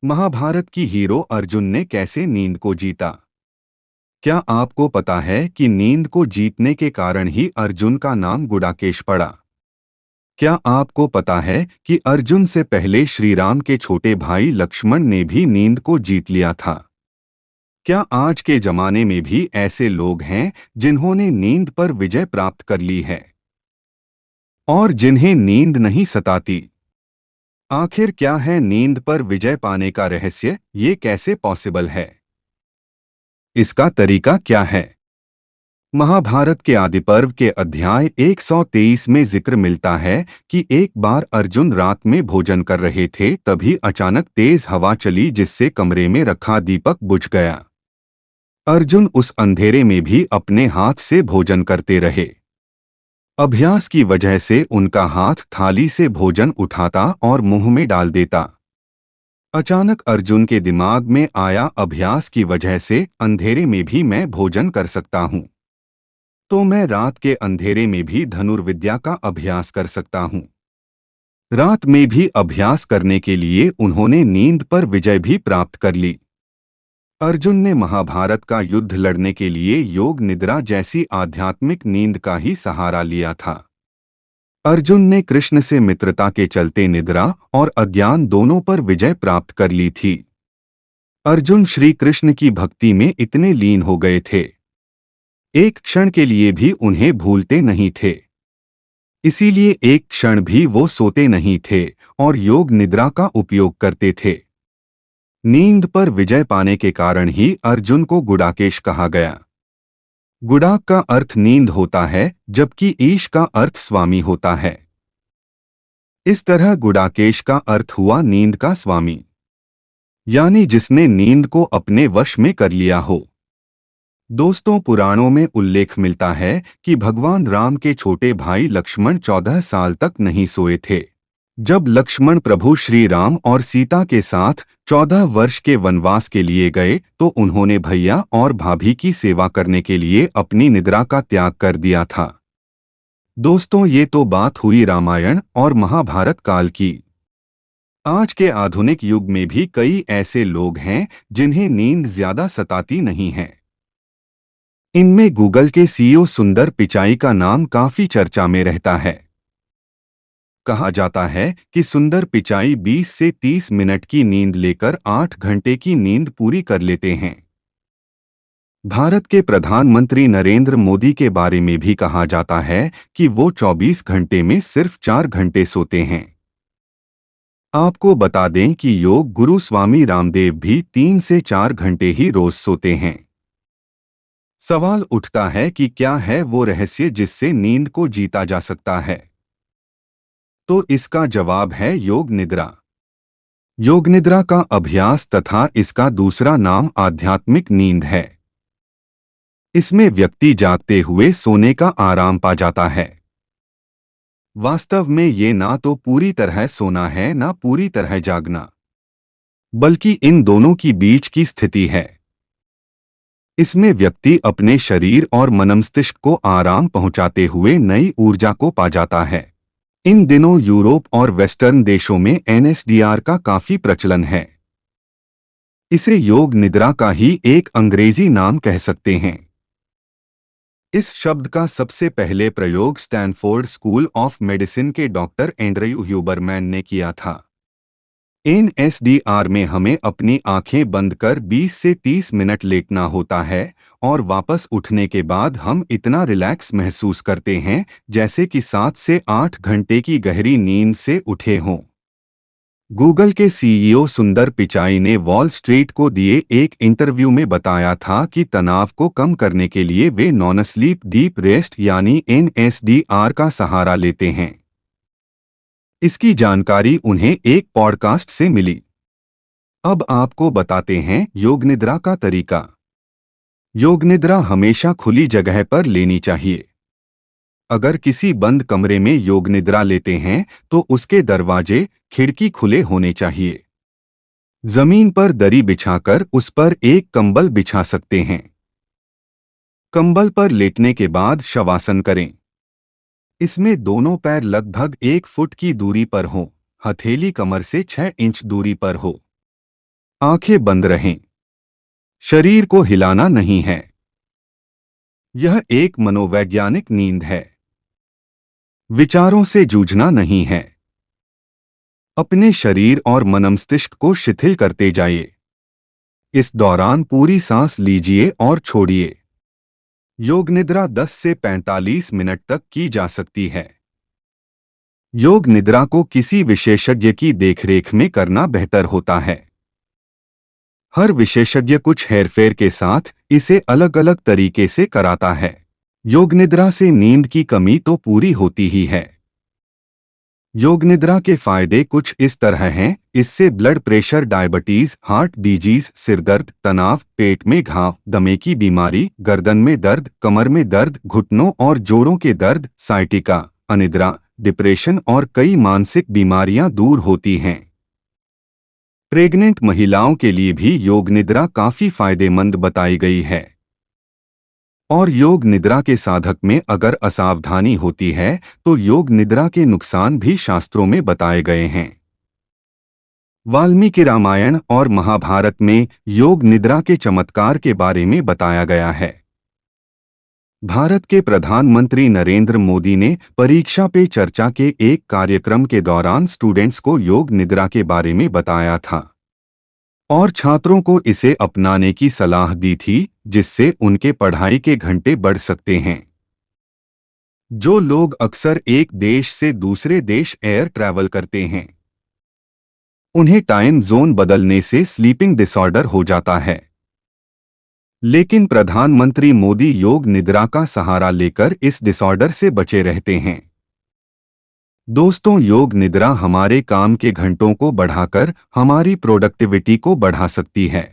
महाभारत की हीरो अर्जुन ने कैसे नींद को जीता? क्या आपको पता है कि नींद को जीतने के कारण ही अर्जुन का नाम गुडाकेश पड़ा? क्या आपको पता है कि अर्जुन से पहले श्री राम के छोटे भाई लक्ष्मण ने भी नींद को जीत लिया था? क्या आज के जमाने में भी ऐसे लोग हैं जिन्होंने नींद पर विजय प्राप्त कर ली है और जिन्हें नींद नहीं सताती? आखिर क्या है नींद पर विजय पाने का रहस्य? ये कैसे पॉसिबल है? इसका तरीका क्या है? महाभारत के आदि पर्व के अध्याय 123 में जिक्र मिलता है कि एक बार अर्जुन रात में भोजन कर रहे थे, तभी अचानक तेज हवा चली जिससे कमरे में रखा दीपक बुझ गया। अर्जुन उस अंधेरे में भी अपने हाथ से भोजन करते रहे। अभ्यास की वजह से उनका हाथ थाली से भोजन उठाता और मुंह में डाल देता। अचानक अर्जुन के दिमाग में आया, अभ्यास की वजह से अंधेरे में भी मैं भोजन कर सकता हूं, तो मैं रात के अंधेरे में भी धनुर्विद्या का अभ्यास कर सकता हूं। रात में भी अभ्यास करने के लिए उन्होंने नींद पर विजय भी प्राप्त कर ली। अर्जुन ने महाभारत का युद्ध लड़ने के लिए योग निद्रा जैसी आध्यात्मिक नींद का ही सहारा लिया था। अर्जुन ने कृष्ण से मित्रता के चलते निद्रा और अज्ञान दोनों पर विजय प्राप्त कर ली थी। अर्जुन श्री कृष्ण की भक्ति में इतने लीन हो गए थे, एक क्षण के लिए भी उन्हें भूलते नहीं थे। इसीलिए एक क्षण भी वो सोते नहीं थे और योग निद्रा का उपयोग करते थे। नींद पर विजय पाने के कारण ही अर्जुन को गुडाकेश कहा गया। गुडाक का अर्थ नींद होता है, जबकि ईश का अर्थ स्वामी होता है। इस तरह गुडाकेश का अर्थ हुआ नींद का स्वामी, यानी जिसने नींद को अपने वश में कर लिया हो। दोस्तों, पुराणों में उल्लेख मिलता है कि भगवान राम के छोटे भाई लक्ष्मण 14 साल तक नहीं सोए थे। जब लक्ष्मण प्रभु श्री राम और सीता के साथ 14 वर्ष के वनवास के लिए गए, तो उन्होंने भैया और भाभी की सेवा करने के लिए अपनी निद्रा का त्याग कर दिया था। दोस्तों, ये तो बात हुई रामायण और महाभारत काल की। आज के आधुनिक युग में भी कई ऐसे लोग हैं जिन्हें नींद ज्यादा सताती नहीं है। इनमें गूगल के सीईओ सुंदर पिचाई का नाम काफी चर्चा में रहता है। कहा जाता है कि सुंदर पिचाई 20 से 30 मिनट की नींद लेकर 8 घंटे की नींद पूरी कर लेते हैं। भारत के प्रधानमंत्री नरेंद्र मोदी के बारे में भी कहा जाता है कि वो 24 घंटे में सिर्फ 4 घंटे सोते हैं। आपको बता दें कि योग गुरु स्वामी रामदेव भी 3 से 4 घंटे ही रोज सोते हैं। सवाल उठता है कि क्या है वो रहस्य जिससे नींद को जीता जा सकता है? तो इसका जवाब है योग निद्रा। योग निद्रा का अभ्यास तथा इसका दूसरा नाम आध्यात्मिक नींद है। इसमें व्यक्ति जागते हुए सोने का आराम पा जाता है। वास्तव में ये ना तो पूरी तरह सोना है ना पूरी तरह जागना, बल्कि इन दोनों की बीच की स्थिति है। इसमें व्यक्ति अपने शरीर और मनमस्तिष्क को आराम पहुंचाते हुए नई ऊर्जा को पा जाता है। इन दिनों यूरोप और वेस्टर्न देशों में एनएसडीआर का काफी प्रचलन है। इसे योग निद्रा का ही एक अंग्रेजी नाम कह सकते हैं। इस शब्द का सबसे पहले प्रयोग स्टैनफोर्ड स्कूल ऑफ मेडिसिन के डॉक्टर एंड्रयू ह्यूबरमैन ने किया था। एनएसडीआर में हमें अपनी आंखें बंद कर 20 से 30 मिनट लेटना होता है और वापस उठने के बाद हम इतना रिलैक्स महसूस करते हैं जैसे कि 7 से 8 घंटे की गहरी नींद से उठे हों। गूगल के सीईओ सुंदर पिचाई ने वॉल स्ट्रीट को दिए एक इंटरव्यू में बताया था कि तनाव को कम करने के लिए वे नॉन स्लीप डीप रेस्ट यानी एनएसडीआर का सहारा लेते हैं। इसकी जानकारी उन्हें एक पॉडकास्ट से मिली। अब आपको बताते हैं योग निद्रा का तरीका। योग निद्रा हमेशा खुली जगह पर लेनी चाहिए। अगर किसी बंद कमरे में योग निद्रा लेते हैं तो उसके दरवाजे, खिड़की खुले होने चाहिए। जमीन पर दरी बिछाकर उस पर एक कंबल बिछा सकते हैं। कंबल पर लेटने के बाद शवासन करें। इसमें दोनों पैर लगभग 1 फुट की दूरी पर हों, हथेली कमर से 6 इंच दूरी पर हो। आंखें बंद रहें। शरीर को हिलाना नहीं है। यह एक मनोवैज्ञानिक नींद है। विचारों से जूझना नहीं है। अपने शरीर और मनमस्तिष्क को शिथिल करते जाइए। इस दौरान पूरी सांस लीजिए और छोड़िए। योग निद्रा 10 से 45 मिनट तक की जा सकती है। योग निद्रा को किसी विशेषज्ञ की देखरेख में करना बेहतर होता है। हर विशेषज्ञ कुछ हेरफेर के साथ इसे अलग अलग तरीके से कराता है। योग निद्रा से नींद की कमी तो पूरी होती ही है। योग निद्रा के फायदे कुछ इस तरह हैं। इससे blood pressure, diabetes, heart disease, सिरदर्द, तनाव, पेट में घाव, दमे की बीमारी, गर्दन में दर्द, कमर में दर्द, घुटनों और जोड़ों के दर्द, साइटिका, अनिद्रा, डिप्रेशन और कई मानसिक बीमारियां दूर होती हैं। प्रेग्नेंट महिलाओं के लिए भी योग निद्रा काफी फायदेमंद बताई गई है। और योग निद्रा के साधक में अगर असावधानी होती है तो योग निद्रा के नुकसान भी शास्त्रों में बताए गए हैं। वाल्मीकि रामायण और महाभारत में योग निद्रा के चमत्कार के बारे में बताया गया है। भारत के प्रधानमंत्री नरेंद्र मोदी ने परीक्षा पे चर्चा के एक कार्यक्रम के दौरान स्टूडेंट्स को योग निद्रा के बारे में बताया था और छात्रों को इसे अपनाने की सलाह दी थी, जिससे उनके पढ़ाई के घंटे बढ़ सकते हैं। जो लोग अक्सर एक देश से दूसरे देश एयर ट्रैवल करते हैं, उन्हें टाइम जोन बदलने से स्लीपिंग डिसऑर्डर हो जाता है। लेकिन प्रधानमंत्री मोदी योग निद्रा का सहारा लेकर इस डिसऑर्डर से बचे रहते हैं। दोस्तों, योग निद्रा हमारे काम के घंटों को बढ़ाकर हमारी प्रोडक्टिविटी को बढ़ा सकती है।